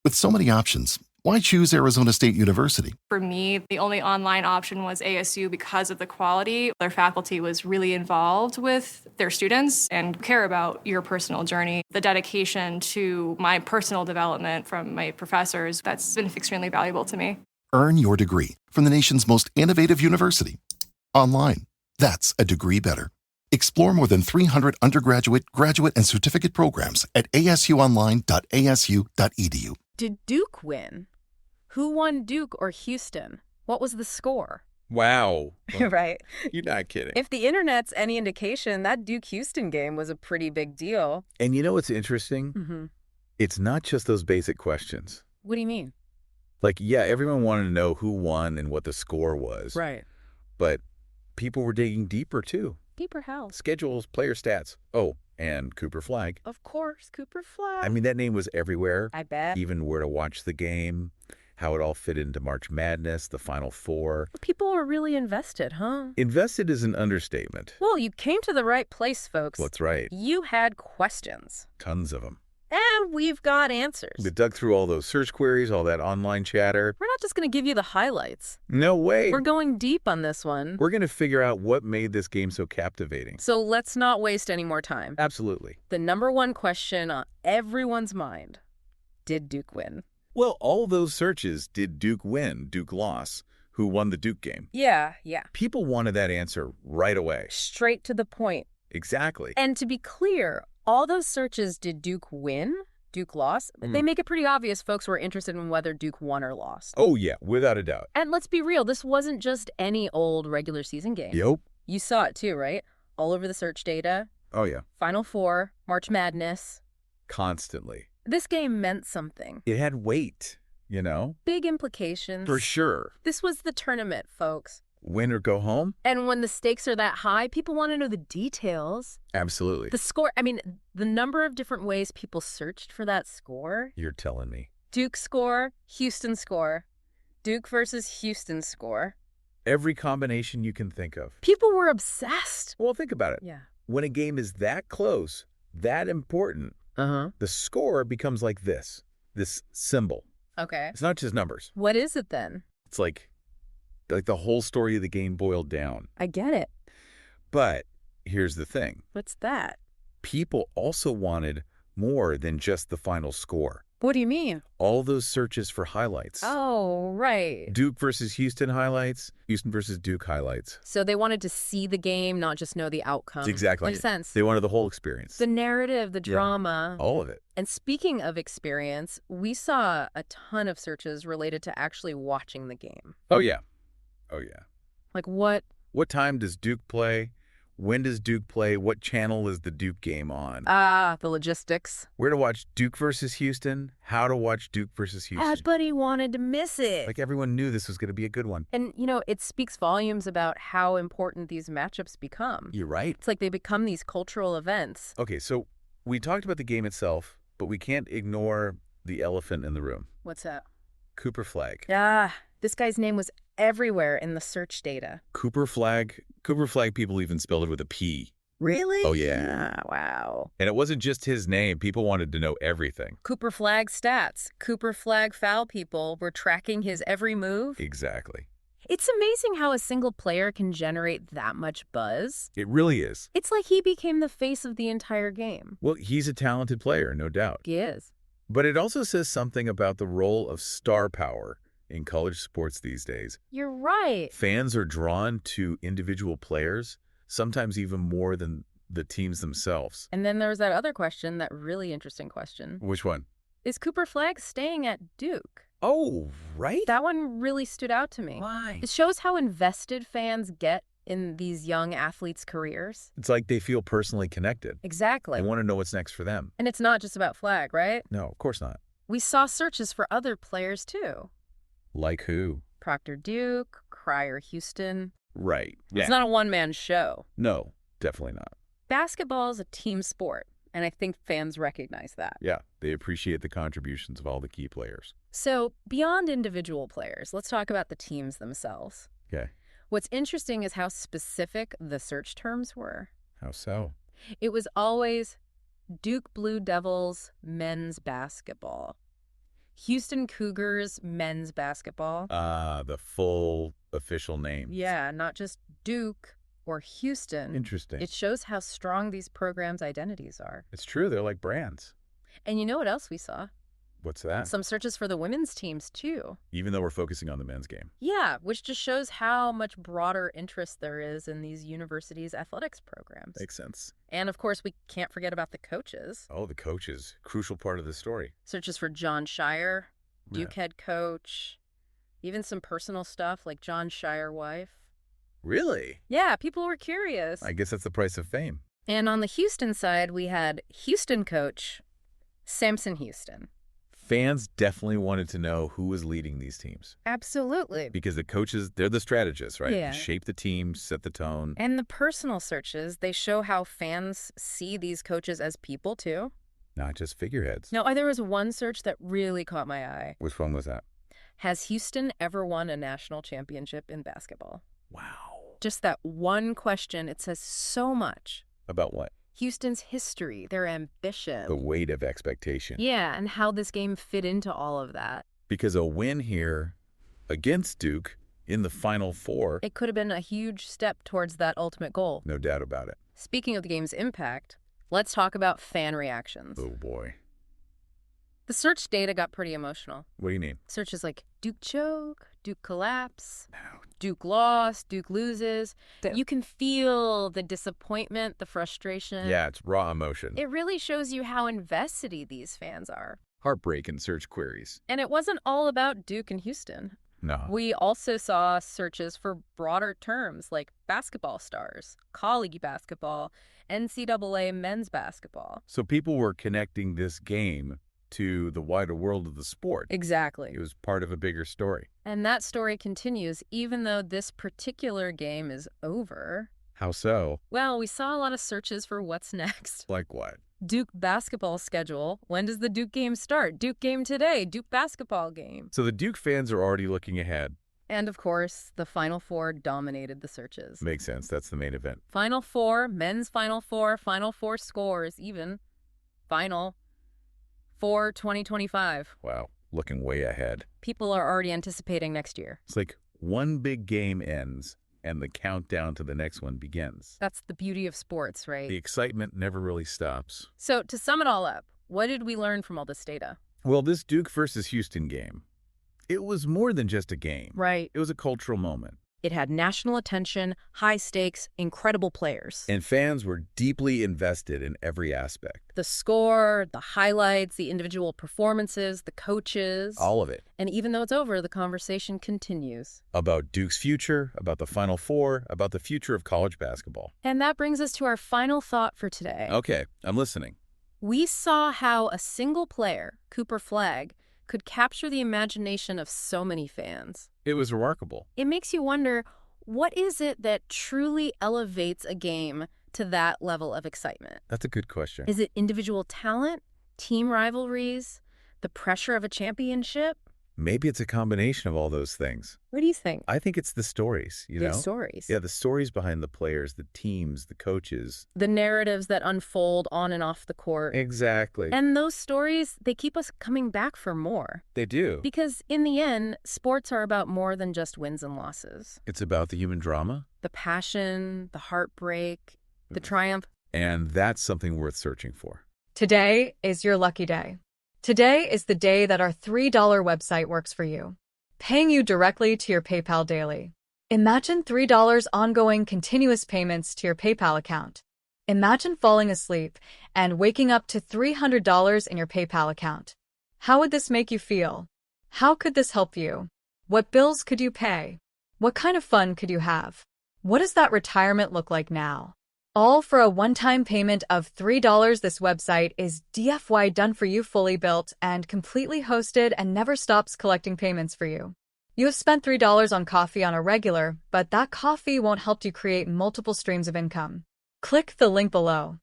With so many options, why choose Arizona State University? For me, the only online option was ASU because of the quality. Their faculty was really involved with their students and care about your personal journey. The dedication to my personal development from my professors, that's been extremely valuable to me. Earn your degree from the nation's most innovative university. Online. That's a degree better. Explore more than 300 undergraduate, graduate, and certificate programs at asuonline.asu.edu. Did Duke win? Who won, Duke or Houston? What was the score? Wow. Right. You're not kidding. If the internet's any indication, that Duke-Houston game was a pretty big deal. And you know what's interesting? Mm-hmm. It's not just those basic questions. What do you mean? Like, yeah, everyone wanted to know who won and what the score was. Right. But people were digging deeper, too. Deeper how? Schedules, player stats. Oh, and Cooper Flag. Of course, Cooper Flag. I mean, that name was everywhere. I bet. Even where to watch the game, how it all fit into March Madness, the Final Four. People were really invested, huh? Invested is an understatement. Well, you came to the right place, folks. That's right. You had questions. Tons of them. And we've got answers. We dug through all those search queries, all that online chatter. We're not just going to give you the highlights. No way. We're going deep on this one. We're going to figure out what made this game so captivating. So let's not waste any more time. Absolutely. The number one question on everyone's mind. Did Duke win? Well, all those searches, did Duke win, Duke loss, who won the Duke game? Yeah. People wanted that answer right away. Straight to the point. Exactly. And to be clear, all those searches, did Duke win, Duke lost, they make it pretty obvious folks were interested in whether Duke won or lost. Oh, yeah, without a doubt. And let's be real, this wasn't just any old regular season game. Yep. You saw it too, right? All over the search data. Oh, yeah. Final Four, March Madness. Constantly. This game meant something. It had weight, you know? Big implications. For sure. This was the tournament, folks. Win or go home? And when the stakes are that high, people want to know the details. Absolutely. The score, I mean, the number of different ways people searched for that score. You're telling me. Duke score, Houston score. Duke versus Houston score. Every combination you can think of. People were obsessed. Well, think about it. Yeah. When a game is that close, that important, the score becomes like this symbol. Okay. It's not just numbers. What is it then? It's like the whole story of the game boiled down. I get it. But here's the thing. What's that? People also wanted more than just the final score. What do you mean? All those searches for highlights. Oh, right. Duke versus Houston highlights, Houston versus Duke highlights. So they wanted to see the game, not just know the outcome. Exactly. Makes sense. They wanted the whole experience. The narrative, the drama. All of it. And speaking of experience, we saw a ton of searches related to actually watching the game. Oh, yeah. Oh, yeah. Like what? What time does Duke play? When does Duke play? What channel is the Duke game on? The logistics. Where to watch Duke versus Houston? How to watch Duke versus Houston? Everybody wanted to miss it. Like everyone knew this was going to be a good one. And, you know, it speaks volumes about how important these matchups become. You're right. It's like they become these cultural events. Okay, so we talked about the game itself, but we can't ignore the elephant in the room. What's that? Cooper Flag. This guy's name was everywhere in the search data. Cooper Flag people even spelled it with a P. Really? Oh, yeah. Wow. And it wasn't just his name. People wanted to know everything. Cooper Flag stats. Cooper Flag foul people were tracking his every move. Exactly. It's amazing how a single player can generate that much buzz. It really is. It's like he became the face of the entire game. Well, he's a talented player, no doubt. He is. But it also says something about the role of star power in college sports these days. You're right. Fans are drawn to individual players, sometimes even more than the teams themselves. And then there was that other question, that really interesting question. Which one? Is Cooper Flag staying at Duke? Oh, right. That one really stood out to me. Why? It shows how invested fans get in these young athletes' careers. It's like they feel personally connected. Exactly. They want to know what's next for them. And it's not just about Flag, right? No, of course not. We saw searches for other players, too. Like who? Proctor Duke, Cryer Houston. Right. Yeah. It's not a one-man show. No, definitely not. Basketball is a team sport, and I think fans recognize that. Yeah, they appreciate the contributions of all the key players. So beyond individual players, let's talk about the teams themselves. Okay. What's interesting is how specific the search terms were. How so? It was always Duke Blue Devils men's basketball, Houston Cougars men's basketball. The full official name. Yeah, not just Duke or Houston. Interesting. It shows how strong these programs' identities are. It's true. They're like brands. And you know what else we saw? What's that? Some searches for the women's teams, too. Even though we're focusing on the men's game. Yeah, which just shows how much broader interest there is in these universities' athletics programs. Makes sense. And, of course, we can't forget about the coaches. Oh, the coaches. Crucial part of the story. Searches for John Shire, Duke head coach, even some personal stuff like John Shire wife. Really? Yeah, people were curious. I guess that's the price of fame. And on the Houston side, we had Houston coach Samson Houston. Fans definitely wanted to know who was leading these teams. Absolutely. Because the coaches, they're the strategists, right? Yeah. They shape the team, set the tone. And the personal searches, they show how fans see these coaches as people, too. Not just figureheads. No, there was one search that really caught my eye. Which one was that? Has Houston ever won a national championship in basketball? Wow. Just that one question, it says so much. About what? Houston's history, their ambition. The weight of expectation. Yeah, and how this game fit into all of that. Because a win here against Duke in the Final Four. It could have been a huge step towards that ultimate goal. No doubt about it. Speaking of the game's impact, let's talk about fan reactions. Oh, boy. The search data got pretty emotional. What do you mean? Searches like Duke choke, Duke collapse, No. Duke lost, Duke loses. You can feel the disappointment, the frustration. Yeah, it's raw emotion. It really shows you how invested these fans are. Heartbreak in search queries. And it wasn't all about Duke and Houston. No. We also saw searches for broader terms like basketball stars, college basketball, NCAA men's basketball. So people were connecting this game to the wider world of the sport. Exactly. It was part of a bigger story. And that story continues even though this particular game is over. How so? Well, we saw a lot of searches for what's next. Like what? Duke basketball schedule. When does the Duke game start? Duke game today. Duke basketball game. So the Duke fans are already looking ahead. And of course, the Final Four dominated the searches. Makes sense. That's the main event. Final Four, men's Final Four scores, even. Final Four 2025. Wow. Looking way ahead. People are already anticipating next year. It's like one big game ends and the countdown to the next one begins. That's the beauty of sports, right? The excitement never really stops. So to sum it all up, what did we learn from all this data? Well, this Duke versus Houston game, it was more than just a game. Right. It was a cultural moment. It had national attention, high stakes, incredible players. And fans were deeply invested in every aspect. The score, the highlights, the individual performances, the coaches. All of it. And even though it's over, the conversation continues. About Duke's future, about the Final Four, about the future of college basketball. And that brings us to our final thought for today. Okay, I'm listening. We saw how a single player, Cooper Flagg, could capture the imagination of so many fans. It was remarkable. It makes you wonder, what is it that truly elevates a game to that level of excitement? That's a good question. Is it individual talent, team rivalries, the pressure of a championship? Maybe it's a combination of all those things. What do you think? I think it's the stories, you know? The stories. Yeah, the stories behind the players, the teams, the coaches. The narratives that unfold on and off the court. Exactly. And those stories, they keep us coming back for more. They do. Because in the end, sports are about more than just wins and losses. It's about the human drama. The passion, the heartbreak, the triumph. And that's something worth searching for. Today is your lucky day. Today is the day that our $3 website works for you, paying you directly to your PayPal daily. Imagine $3 ongoing continuous payments to your PayPal account. Imagine falling asleep and waking up to $300 in your PayPal account. How would this make you feel? How could this help you? What bills could you pay? What kind of fun could you have? What does that retirement look like now? All for a one-time payment of $3. This website is DFY done for you, fully built and completely hosted, and never stops collecting payments for you. You have spent $3 on coffee on a regular, but that coffee won't help you create multiple streams of income. Click the link below.